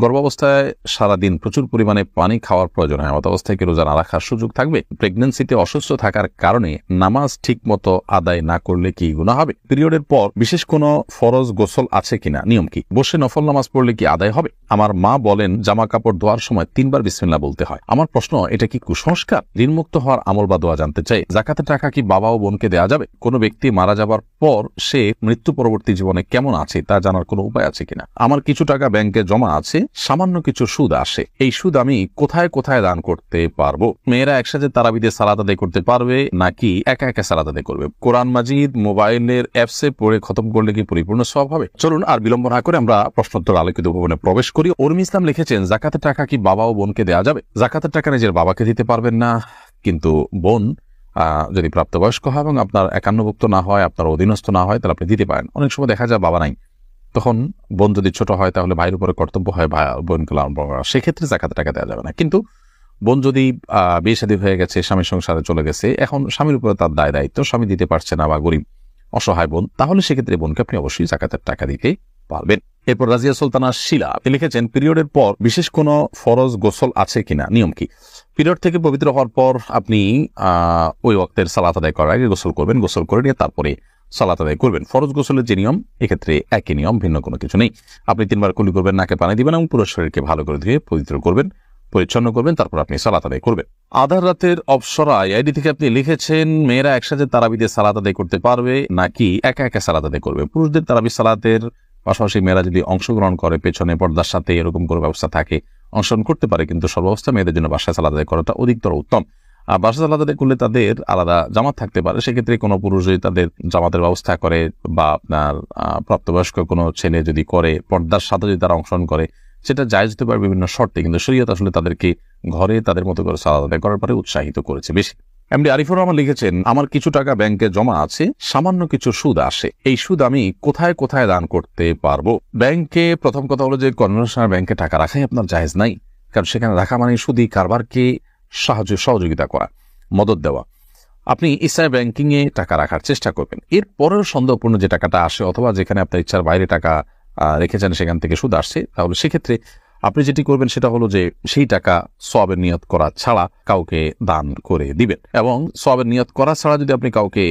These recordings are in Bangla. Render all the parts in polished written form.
গর্ভাবস্থায় সারাদিন প্রচুর পরিমাণে পানি খাওয়ার প্রয়োজন হয়, এমত অবস্থায় কি রোজা না রাখার সুযোগ থাকবে? প্রেগন্যান্সিতে অসুস্থ থাকার কারণে নামাজ ঠিক মতো আদায় না করলে কি গুনাহ হবে? পিরিয়ডের পর বিশেষ কোনো ফরজ গোসল আছে কিনা, নিয়ম কি? বসে নফল নামাজ পড়লে কি আদায় হবে? আমার মা বলেন জামা কাপড় ধোয়ার সময় 3 বার বিসমিল্লাহ বলতে হয়। আমার প্রশ্ন, এটা কি কুসংস্কার? ঋণমুক্ত হওয়ার আমল বা দোয়া জানতে চাই। যাকাতের টাকা কি বাবা ও বোনকে দেওয়া যাবে? কোনো ব্যক্তি মারা যাবার পর সে মৃত্যু পরবর্তী জীবনে কেমন আছে তা জানার কোনো উপায় আছে কিনা? আমার কিছু টাকা ব্যাংকে জমা আছে, সামান্য কিছু সুদ আসে, এই সুদ আমি কোথায় কোথায় দান করতে পারবো? মেয়েরা একসাথে তারাবিতে সালাত আদায় করতে পারবে নাকি একা একা সালাত আদায় করবে? কোরআন মাজিদ মোবাইলের অ্যাপসে পড়ে খতম করলে কি পরিপূর্ণ সওয়াব হবে? চলুন আর বিলম্ব না করে আমরা প্রশ্নোত্তর আলোকিত ভবনে প্রবেশ করি। উর্মি ইসলাম লিখেছেন, জাকাতের টাকা কি বাবা ও বোনকে দেওয়া যাবে? জাকাতের টাকা নিজের বাবাকে দিতে পারবেন না, কিন্তু বোন যদি প্রাপ্তবয়স্ক হয় এবং আপনার একান্নভুক্ত না হয়, আপনার অধীনস্থ না হয়, তাহলে আপনি দিতে পারেন। অনেক সময় দেখা যায় বাবা নাই, তখন বোন যদি ছোট হয় তাহলে ভাইয়ের উপরে কর্তব্য হয় বোনকে লালন পালন করা, সেক্ষেত্রে জাকাতের টাকা দেওয়া যাবে না। কিন্তু বোন যদি বিয়ে শাদী হয়ে গেছে, স্বামীর সংসারে চলে গেছে, এখন স্বামীর উপরে তার দায় দায়িত্ব, স্বামী দিতে পারছে না বা গরিব অসহায় বোন, তাহলে সেক্ষেত্রে বোনকে আপনি অবশ্যই জাকাতের টাকা দিতে পারবেন। এরপর রাজিয়া সুলতানা শিলা আপনি লিখেছেন, পিরিয়ডের পর বিশেষ কোনো ফরজ গোসল আছে কিনা, নিয়ম কি? পিরিয়ড থেকে পবিত্র হওয়ার পর আপনি ওই ওয়াক্তের সালাত আদায় করার আগে গোসল করবেন, গোসল করে নিয়ে তারপরে সালাত আদায় করবেন। ফরজ গোসলের যে নিয়ম, এক্ষেত্রে একই নিয়ম, ভিন্ন কোনো কিছু নেই। আপনি 3 বার কুলি করবেন, নাকে পানি দিবেন এবং পুরো শরীরকে ভালো করে ধুয়ে পবিত্র করবেন, পরিচ্ছন্ন করবেন, তারপর আপনি সালাত আদায় করবেন। আধার রাতের অপসরা আইডি থেকে আপনি লিখেছেন, মেয়েরা একসাথে তারাবিতে সালাত আদায় করতে পারবে নাকি একা একা সালাত আদায় করবে? পুরুষদের তারাবি সালাতের পাশাপাশি মেয়েরা যদি অংশগ্রহণ করে, পেছনে পর্দার সাথে এরকম কোনো ব্যবস্থা থাকে, অংশগ্রহণ করতে পারে, কিন্তু সর্বাবস্থা মেয়েদের জন্য বাসায় সালাত আদায় করাটা অধিকতর উত্তম। আর বাসায় সালাত আদায় করলে তাদের আলাদা জামাত থাকতে পারে, সেক্ষেত্রে কোনো পুরুষ যদি তাদের জামাতের ব্যবস্থা করে বা আপনার প্রাপ্তবয়স্ক কোনো ছেলে যদি করে, পর্দার সাথে যদি তারা অংশগ্রহণ করে, সেটা জায়েজ হতে পারে বিভিন্ন শর্তে, কিন্তু শরীয়ত আসলে তাদেরকে ঘরে তাদের মতো করে সালাত আদায় করার পরে উৎসাহিত করেছে বেশি। এমডি আরিফুর রহমান লিখেছেন, আমার কিছু টাকা ব্যাংকে জমা আছে, সামান্য কিছু সুদ আসে, এই সুদ আমি কোথায় কোথায় দান করতে পারবো? ব্যাংকে প্রথম কথা হলো যে কনভেনশনাল ব্যাংকে টাকা রাখাই আপনার জায়েজ নাই, কারণ সেখানে রাখা মানে সুদী কারবারকে সহযোগিতা করা, মদত দেওয়া। আপনি ইসলামী ব্যাংকিং এ টাকা রাখার চেষ্টা করবেন। এর পরেও সন্দেহপূর্ণ যে টাকাটা আসে অথবা যেখানে আপনার ইচ্ছার বাইরে টাকা রেখেছেন সেখান থেকে সুদ আসছে, তাহলে সেক্ষেত্রে আপনি যেটি করবেন সেটা হলো যে সেই টাকা সওয়াবের নিয়ত করা ছাড়া কাউকে দান করে দিবেন, এবং সওয়াবের নিয়ত করা ছাড়া যদি আপনি কাউকে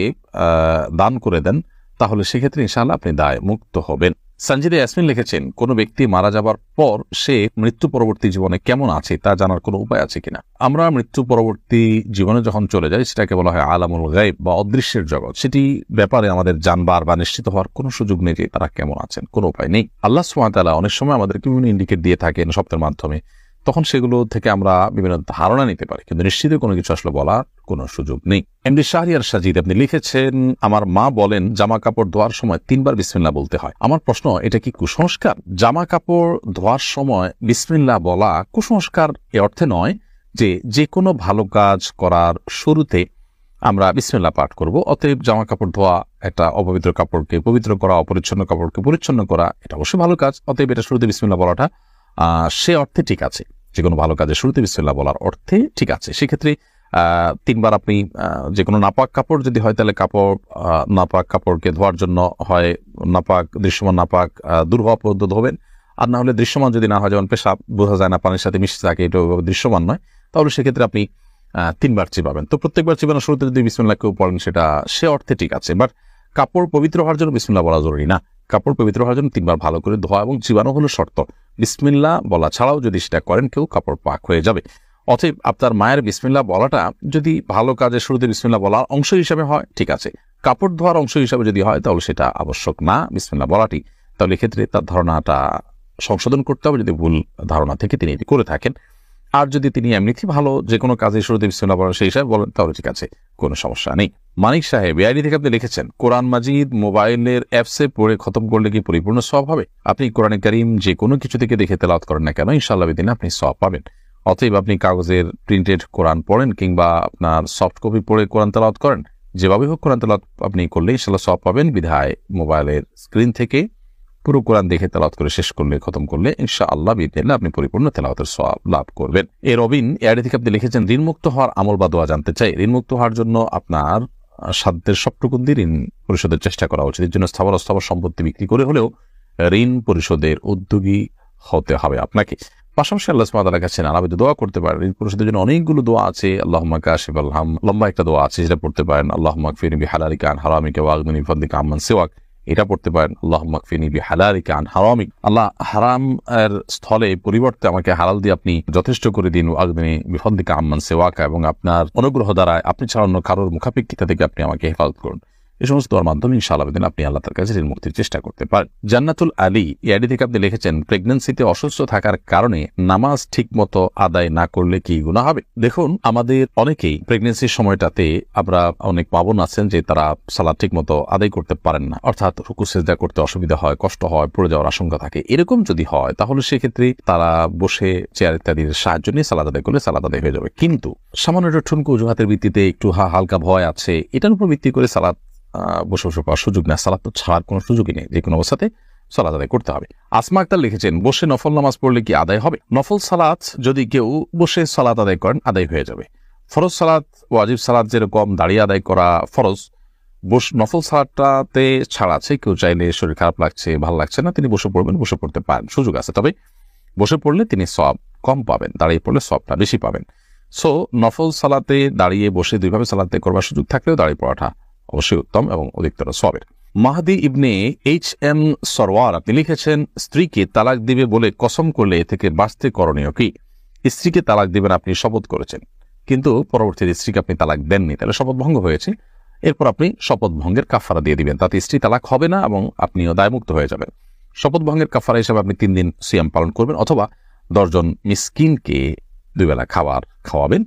দান করে দেন তাহলে সেক্ষেত্রে ইনশাআল্লাহ আপনি দায় মুক্ত হবেন। সঞ্জিদা ইয়াসমিন লিখেছেন, কোনো ব্যক্তি মারা যাবার পর সে মৃত্যু পরবর্তী জীবনে কেমন আছে তা জানার কোনো উপায় আছে কিনা? আমরা মৃত্যু পরবর্তী জীবনে যখন চলে যাই সেটাকে বলা হয় আলামুল গায়ব বা অদৃশ্যের জগৎ। সেটি ব্যাপারে আমাদের জানবার বা নিশ্চিত হওয়ার কোনো সুযোগ নেই যে তারা কেমন আছেন, কোনো উপায় নেই। আল্লাহ সুবহানাহু ওয়া তাআলা অনেক সময় আমাদেরকে বিভিন্ন ইন্ডিকেট দিয়ে থাকেন শব্দের মাধ্যমে, তখন সেগুলো থেকে আমরা বিভিন্ন ধারণা নিতে পারি, কিন্তু নিশ্চিত কোনো কিছু আসলে বলার কোনো সুযোগ নেই। এমডি শাহরিয়ার সাজিদ আপনি লিখেছেন, আমার মা বলেন জামা কাপড় ধোয়ার সময় 3 বার বিসমিল্লাহ বলতে হয়। আমার প্রশ্ন, এটা কি কুসংস্কার? জামা কাপড় ধোয়ার সময় বিসমিল্লাহ বলা কুসংস্কার এ অর্থে নয় যে যে কোনো ভালো কাজ করার শুরুতে আমরা বিসমিল্লাহ পাঠ করব। অতএব জামা কাপড় ধোয়া, একটা অপবিত্র কাপড়কে পবিত্র করা, অপরিচ্ছন্ন কাপড়কে পরিচ্ছন্ন করা, এটা অবশ্যই ভালো কাজ। অতএব এটা শুরুতে বিসমিল্লাহ বলাটা সে অর্থে ঠিক আছে, যে কোনো ভালো কাজে শুরুতে বিসমিল্লাহ বলার অর্থে ঠিক আছে। সেক্ষেত্রে 3 বার আপনি যে কোনো নাপাক কাপড় যদি হয় তাহলে নাপাক কাপড়কে ধোয়ার জন্য হয় নাপাক, দৃশ্যমান নাপাক দূর হওয়া পর্যন্ত ধোবেন, আর না হলে দৃশ্যমান যদি না হয়, যেমন পেশাব বোঝা যায় না, পানির সাথে মিশে থাকে, এটা দৃশ্যমান নয়, তাহলে সেক্ষেত্রে আপনি 3 বার চিবাবেন। তো প্রত্যেকবার চিবানোর শুরুতে যদি বিসমিল্লাহ কেউ পড়েন সেটা সে অর্থে ঠিক আছে, বাট কাপড় পবিত্র হওয়ার জন্য বিসমিল্লাহ বলা জরুরি না। কাপড় পবিত্র হওয়ার জন্য 3 বার ভালো করে ধোয়া এবং চিবানো হলো শর্ত। বিসমিল্লাহ বলা ছাড়াও যদি সেটা করেন কেউ, কাপড় পাক হয়ে যাবে। অতএব আপনার মায়ের বিসমিল্লাহ বলাটা যদি ভালো কাজের শুরুতে বিসমিল্লাহ বলার অংশ হিসাবে হয় ঠিক আছে, কাপড় ধোয়ার অংশ হিসাবে যদি হয় তাহলে সেটা আবশ্যক না বিসমিল্লাহ বলাটি। তাহলে এক্ষেত্রে তার ধারণাটা সংশোধন করতে হবে, যদি ভুল ধারণা থেকে তিনি এটি করে থাকেন। আর যদি তিনি এমনিতেই ভালো যে কোনো কাজে শুরুতে বিসমিল্লাহ বলেন সেই হিসাবে বলেন তাহলে ঠিক আছে, কোনো সমস্যা নেই। মানিক সাহেব এআইডি থেকে আপনি লিখেছেন, কোরআন মাজিদ মোবাইলের অ্যাপসে পড়ে খতম করলে কি পরিপূর্ণ সওয়াব হবে? আপনি কোরআনে কারীম যে কোনো কিছু থেকে দেখে তেলাওয়াত করেন না কেন, ইনশাআল্লাহ বিদিন আপনি সওয়াব পাবেন। অতএব আপনি কাগজের প্রিন্টেড কোরআন পড়েন কিংবা আপনার সফট কপি পড়ে কোরআন তেলাওয়াত করেন, যেভাবে হোক কোরআন তেলাওয়াত আপনি করলে ইনশাআল্লাহ সওয়াব পাবেন। বিধায় মোবাইলের স্ক্রিন থেকে পুরো কোরআন দেখে তেলাওয়াত করে শেষ করলে, খতম করলে ইনশাআল্লাহ বিদিনিল্লাহ আপনি পরিপূর্ণ তেলাওয়াতের সওয়াব লাভ করবেন। রবিন এআইডি থেকে আপনি লিখেছেন, ঋণমুক্ত হওয়ার আমল বা দোয়া জানতে চাই। ঋণমুক্ত হওয়ার জন্য আপনার সাধ্যের সবটুকু দিয়ে ঋণ পরিশোধের চেষ্টা করা উচিত। এর জন্য স্থাবর অস্থাবর সম্পত্তি বিক্রি করে হলেও ঋণ পরিশোধের উদ্যোগী হতে হবে আপনাকে। পাশাপাশি আল্লাহ সুবহানাহু ওয়া তাআলার কাছে নানাবিধ দোয়া করতে পারেন। এই পুরুষদের জন্য অনেকগুলো দোয়া আছে। আল্লাহুম্মা কাশিফাল হাম, লম্বা একটা দোয়া আছে, সেটা পড়তে পারেন। আল্লাহুম্মা কফিনি বিহালালিকা আন হারামিকা ওয়া আগনিনি বিফদলিকা আম্মান সিওয়াক, এটা পড়তে পারেন। আল্লাহুম্মা কফিনি বিহালালিকা আন হারামিক, আল্লাহ হারাম এর স্থলে পরিবর্তে আমাকে হালাল দিয়ে আপনি যথেষ্ট করে দিন। ওয়া আগনিনি বিফদলিকা আম্মান সিওয়াক, এবং আপনার অনুগ্রহ দ্বারা আপনি ছাড়া অন্য কারোর মুখাপেক্ষিতা থেকে আপনি আমাকে হেফাজত করুন। এই সমস্ত দোয়ার মাধ্যমে ইনশাআল্লাহ আপনি আল্লাহ তাআলার কাছে ঋণ মুক্তির চেষ্টা করতে পারেন। জান্নাতুল আলী এডি থেকে আপনি লিখেছেন, প্রেগন্যান্সিতে অসুস্থ থাকার কারণে নামাজ ঠিক মতো আদায় না করলে কি গুনাহ হবে? দেখুন, আমাদের অনেকেই প্রেগন্যান্সির সময়টাতে আমরা অনেক মা বোন আছেন যে তারা সালাত ঠিক মতো আদায় করতে পারেন না, অর্থাৎ রুকু সিজদা করতে অসুবিধা হয়, কষ্ট হয়, পড়ে যাওয়ার আশঙ্কা থাকে। এরকম যদি হয় তাহলে সেক্ষেত্রে তারা বসে চেয়ার ইত্যাদির সাহায্য নিয়ে সালাত আদায় করলে সালাত আদায় হয়ে যাবে। কিন্তু সামান্য একটা ঠুনকো অজুহাতের ভিত্তিতে একটু হালকা ভয় আছে, এটার উপর ভিত্তি করে সালাত বসে বসে পাওয়ার সুযোগ না, সালাত তো ছাড়ার কোনো সুযোগই নেই, যে কোনো অবস্থাতে সালাত আদায় করতে হবে। আসমা আক্তার লিখেছেন, বসে নফল নামাজ পড়লে কি আদায় হবে? নফল সালাত যদি কেউ বসে সালাত আদায় করেন আদায় হয়ে যাবে। ফরজ সালাত, ওয়াজিব সালাত যেরকম দাঁড়িয়ে আদায় করা ফরজ, নফল সালাতটাতে ছাড় আছে। কেউ চাইলে শরীর খারাপ লাগছে, ভালো লাগছে না, তিনি বসে পড়বেন, বসে পড়তে পারেন, সুযোগ আছে। তবে বসে পড়লে তিনি সওয়াব কম পাবেন, দাঁড়িয়ে পড়লে সওয়াবটা বেশি পাবেন। সো নফল সালাতে দাঁড়িয়ে বসে দুইভাবে সালাতে করবার সুযোগ থাকলেও দাঁড়িয়ে পড়াটা অবশ্যই উত্তম এবং অধিকতর সওয়াবের। মাহদি ইবনে HM সরওয়ার আপনি লিখেছেন, স্ত্রীকে তালাক দিবে বলে কসম করলে এ থেকে বাঁচতে করণীয় কি? স্ত্রীকে তালাক দিবেন, আপনি শপথ করেছেন, কিন্তু পরবর্তীতে স্ত্রীকে আপনি তালাক দেননি, তাহলে শপথ ভঙ্গ হয়েছে। এরপর আপনি শপথ ভঙ্গের কাফারা দিয়ে দিবেন, তাতে স্ত্রী তালাক হবে না এবং আপনিও দায়মুক্ত হয়ে যাবেন। শপথ ভঙ্গের কাফারা হিসাবে আপনি 3 দিন সিয়াম পালন করবেন, অথবা 10 জন মিসকিনকে 2 বেলা খাওয়াবেন,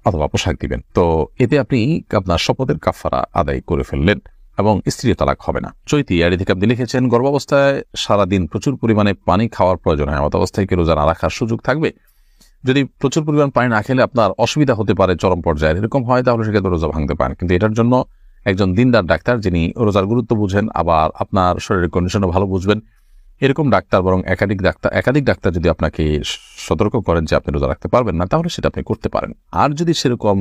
অথবা পোশাক দিবেন। তো এতে আপনি আপনার শপথের কাফারা আদায় করে ফেললেন এবং স্ত্রীর তালাক হবে না। চৈতি আড়ি থেকে আপনি লিখেছেন, গর্ভাবস্থায় সারাদিন প্রচুর পরিমাণে পানি খাওয়ার প্রয়োজন হয়, এমত অবস্থায় কি রোজা না রাখার সুযোগ থাকবে? যদি প্রচুর পরিমাণ পানি না খেলে আপনার অসুবিধা হতে পারে, চরম পর্যায়ে এরকম হয়, তাহলে সেক্ষেত্রে রোজা ভাঙতে পারেন। কিন্তু এটার জন্য একজন দিনদার ডাক্তার, যিনি রোজার গুরুত্ব বুঝেন, আবার আপনার শরীরের কন্ডিশনও ভালো বুঝবেন, এরকম ডাক্তার, বরং একাধিক ডাক্তার যদি আপনাকে সতর্ক করেন যে আপনি রোজা রাখতে পারবেন না, তাহলে সেটা আপনি করতে পারেন। আর যদি সেরকম